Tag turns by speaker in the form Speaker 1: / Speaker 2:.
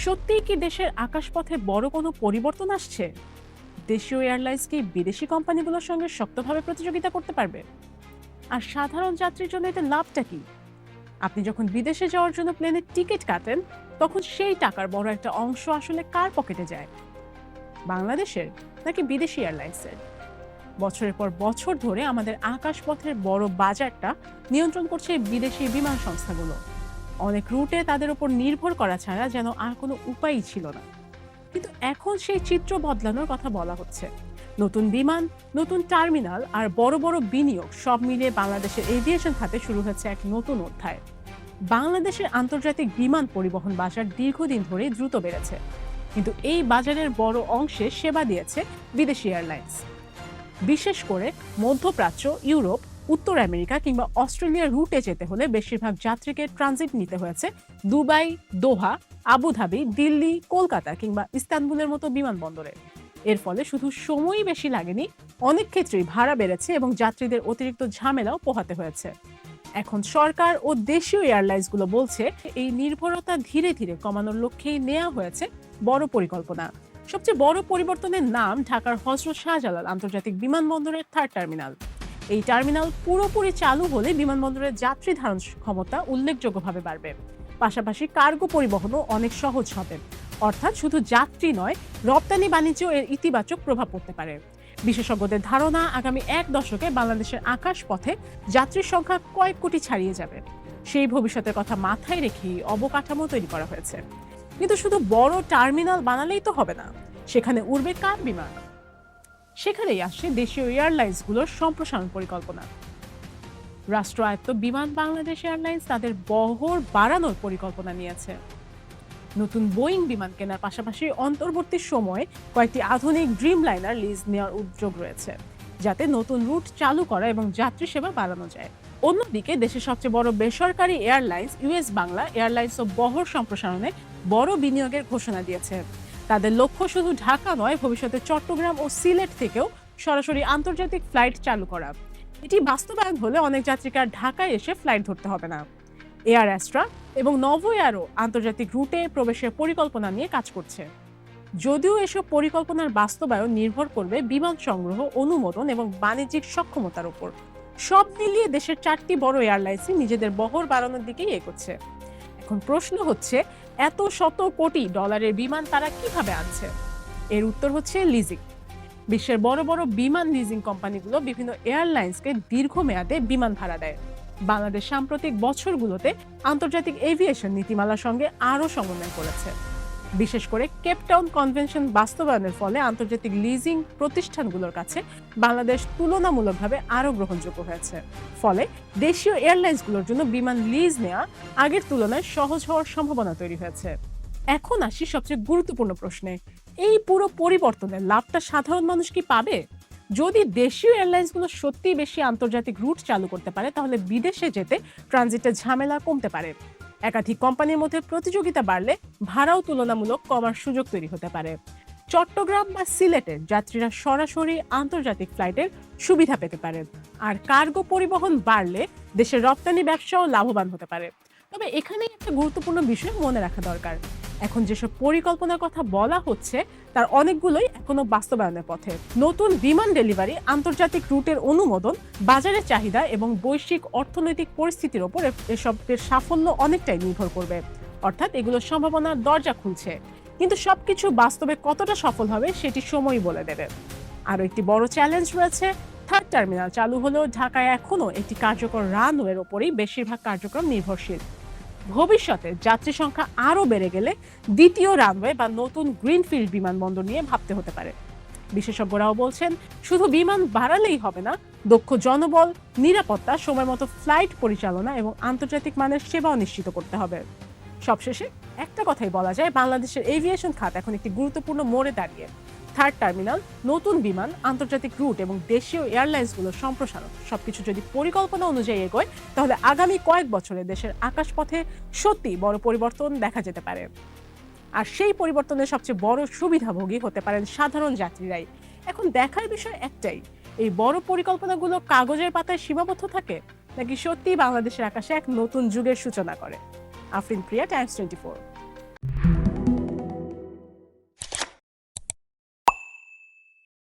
Speaker 1: সত্যিই কি দেশের আকাশপথে বড় কোনো পরিবর্তন আসছে? দেশীয় এয়ারলাইন্স কি বিদেশি কোম্পানিগুলোর সঙ্গে শক্তভাবে প্রতিযোগিতা করতে পারবে? আর সাধারণ যাত্রীর জন্য এতে লাভটা কি? আপনি যখন বিদেশে যাওয়ার জন্য প্লেনের টিকিট কাটেন, তখন সেই টাকার বড় একটা অংশ আসলে কার পকেটে যায়? বাংলাদেশের নাকি বিদেশি এয়ারলাইন্সের? বছরের পর বছর ধরে আমাদের আকাশপথের বড় বাজারটা নিয়ন্ত্রণ করছে বিদেশি বিমান সংস্থাগুলো। অনেক রুটে তাদের উপর নির্ভর করা ছাড়া যেন আর কোনো উপায়ই ছিল না। কিন্তু এখন সেই চিত্র বদলানোর কথা বলা হচ্ছে। নতুন বিমান, নতুন টার্মিনাল আর বড় বড় বিনিয়োগ সব মিলিয়ে বাংলাদেশের এভিয়েশন খাতে শুরু হচ্ছে এক নতুন অধ্যায়। বাংলাদেশের আন্তর্জাতিক বিমান পরিবহন বাজার দীর্ঘদিন ধরে দ্রুত বেড়েছে, কিন্তু এই বাজারের বড় অংশে সেবা দিয়েছে বিদেশি এয়ারলাইন্স। বিশেষ করে মধ্যপ্রাচ্য, ইউরোপ, উত্তর আমেরিকা কিংবা অস্ট্রেলিয়ার রুটে যেতে হলে বেশিরভাগ যাত্রীকে ট্রানজিট নিতে হয়েছে দুবাই, দোহা, আবুধাবি, দিল্লি, কলকাতা কিংবা ইস্তানবুলের মতো বিমানবন্দরে। এর ফলে শুধু সময়ই বেশি লাগেনি, অনেক ক্ষেত্রেই ভাড়া বেড়েছে এবং যাত্রীদের অতিরিক্ত ঝামেলাও পোহাতে হয়েছে। এখন সরকার ও দেশীয় এয়ারলাইন্সগুলো বলছে এই নির্ভরতা ধীরে ধীরে কমানোর লক্ষ্যেই নেওয়া হয়েছে বড় পরিকল্পনা। সবচেয়ে বড় পরিবর্তনের নাম ঢাকার হযরত শাহজালাল আন্তর্জাতিক বিমানবন্দরের থার্ড টার্মিনাল। এই টার্মিনাল পুরোপুরি চালু হলে বিমানবন্দরের যাত্রী ধারণ ক্ষমতা উল্লেখযোগ্যভাবে বাড়বে। পাশাপাশি কার্গো পরিবহনও অনেক সহজ হবে। অর্থাৎ শুধু যাত্রী নয়, রপ্তানি বাণিজ্যেও এর ইতিবাচক প্রভাব পড়তে পারে। বিশেষজ্ঞদের ধারণা, আগামী এক দশকে বাংলাদেশের আকাশপথে যাত্রীর সংখ্যা কয়েক কোটি ছাড়িয়ে যাবে। সেই ভবিষ্যতের কথা মাথায় রেখেই অবকাঠামো তৈরি করা হয়েছে। কিন্তু শুধু বড় টার্মিনাল বানালেই তো হবে না, সেখানে উড়বে কার বিমান? সেখানেই আসে দেশীয় এয়ারলাইন্সগুলোর সম্প্রসারণ পরিকল্পনা। রাষ্ট্রায়ত্ত বিমান বাংলাদেশ এয়ারলাইন্স তাদের বহর বাড়ানোর পরিকল্পনা নিয়েছে। নতুন বোয়িং বিমান কেনার পাশাপাশি অন্তর্বর্তী সময়ে কয়েকটি আধুনিক ড্রিম লাইনার লিজ নেওয়ার উদ্যোগ রয়েছে, যাতে নতুন রুট চালু করা এবং যাত্রী সেবা বাড়ানো যায়। অন্যদিকে দেশের সবচেয়ে বড় বেসরকারি এয়ারলাইন্স ইউএস বাংলা এয়ারলাইন্সও বহর সম্প্রসারণে বড় বিনিয়োগের ঘোষণা দিয়েছে। তাদের লক্ষ্য শুধু ঢাকা নয়, ভবিষ্যতে চট্টগ্রাম ও সিলেট থেকেও সরাসরি আন্তর্জাতিক ফ্লাইট চালু করা। এটি বাস্তবায়ন হলে অনেক যাত্রীকে আর ঢাকায় এসে ফ্লাইট ধরতে হবে না। এয়ার অ্যাস্ট্রা এবং নভো এয়ারও আন্তর্জাতিক রুটে প্রবেশের পরিকল্পনা নিয়ে কাজ করছে। যদিও এসব পরিকল্পনার বাস্তবায়ন নির্ভর করবে বিমান সংগ্রহ, অনুমোদন এবং বাণিজ্যিক সক্ষমতার উপর। সব মিলিয়ে দেশের 4টি বড় এয়ারলাইন্সই নিজেদের বহর বাড়ানোর দিকেই এগোচ্ছে। এখন প্রশ্ন হচ্ছে, এত শত কোটি ডলারের বিমান তারা কিভাবে আনছে? এর উত্তর হচ্ছে লিজিং। বিশ্বের বড় বড় বিমান লিজিং কোম্পানিগুলো বিভিন্ন এয়ারলাইন্সকে দীর্ঘমেয়াদে বিমান ভাড়া দেয়। বাংলাদেশ সাম্প্রতিক বছরগুলোতে আন্তর্জাতিক এভিয়েশন নীতিমালার সঙ্গে আরও সমন্বয় করেছে। বিশেষ করে কেপটাউন কনভেনশন বাস্তবায়নের ফলে আন্তর্জাতিক লিজিং প্রতিষ্ঠানগুলোর কাছে বাংলাদেশ তুলনামূলকভাবে আরও গ্রহণযোগ্য হয়েছে। ফলে দেশীয় এয়ারলাইন্সগুলোর জন্য বিমান লিজ নেওয়া আগের তুলনায় সহজ হওয়ার সম্ভাবনা তৈরি হয়েছে। এখন আসি সবচেয়ে গুরুত্বপূর্ণ প্রশ্নে, এই পুরো পরিবর্তনের লাভটা সাধারণ মানুষ কি পাবে? যদি দেশীয় এয়ারলাইন্সগুলো সত্যিই বেশি আন্তর্জাতিক রুট চালু করতে পারে, তাহলে বিদেশে যেতে ট্রানজিটের ঝামেলা কমতে পারে। একাধিক কোম্পানির মধ্যে প্রতিযোগিতা বাড়লে ভাড়াও তুলনামূলক কমার সুযোগ তৈরি হতে পারে। চট্টগ্রাম বা সিলেটের যাত্রীরা সরাসরি আন্তর্জাতিক ফ্লাইটের সুবিধা পেতে পারে। আর কার্গো পরিবহন বাড়লে দেশের রপ্তানি ব্যবসাও লাভবান হতে পারে। তবে এখানে একটা গুরুত্বপূর্ণ বিষয় মনে রাখা দরকার, এখন যেসব পরিকল্পনার কথা বলা হচ্ছে তার অনেকগুলোই এখনো বাস্তবায়নের পথে। নতুন বিমান ডেলিভারি, আন্তর্জাতিক রুটের অনুমোদন, বাজারের চাহিদা এবং বৈশ্বিক অর্থনৈতিক পরিস্থিতির ওপর এসবের সাফল্য অনেকটাই নির্ভর করবে। অর্থাৎ এগুলোর সম্ভাবনার দরজা খুলছে, কিন্তু সবকিছু বাস্তবে কতটা সফল হবে সেটি সময়ই বলে দেবে। আরও একটি বড় চ্যালেঞ্জ রয়েছে, থার্ড টার্মিনাল চালু হলেও ঢাকায় এখনও একটি কার্যকর রানওয়ের ওপরেই বেশিরভাগ কার্যক্রম নির্ভরশীল। ভবিষ্যতে যাত্রী সংখ্যা আরও বেড়ে গেলে দ্বিতীয় রানওয়ে বা নতুন গ্রিনফিল্ড বিমানবন্দর নিয়ে ভাবতে হতে পারে। বিশেষজ্ঞরাও বলছেন, শুধু বিমান বাড়ালেই হবে না, দক্ষ জনবল, নিরাপত্তা, সময়মতো ফ্লাইট পরিচালনা এবং আন্তর্জাতিক মানের সেবাও নিশ্চিত করতে হবে। সবশেষে একটা কথাই বলা যায়, বাংলাদেশের এভিয়েশন খাত এখন একটি গুরুত্বপূর্ণ মোড়ে দাঁড়িয়ে। থার্ড টার্মিনাল, নতুন বিমান, আন্তর্জাতিক রুট এবং দেশীয় এয়ারলাইন্সগুলোর সম্প্রসারণ সবকিছু যদি পরিকল্পনা অনুযায়ী এগোয়, তাহলে আগামী কয়েক বছরে দেশের আকাশপথে সত্যি বড় পরিবর্তন দেখা যেতে পারে। আর সেই পরিবর্তনের সবচেয়ে বড় সুবিধাভোগী হতে পারেন সাধারণ যাত্রীরাই। এখন দেখার বিষয় একটাই, এই বড় পরিকল্পনাগুলো কাগজের পাতায় সীমাবদ্ধ থাকে নাকি সত্যিই বাংলাদেশের আকাশে এক নতুন যুগের সূচনা করে। আফরিন প্রিয়া, টাইমস 24।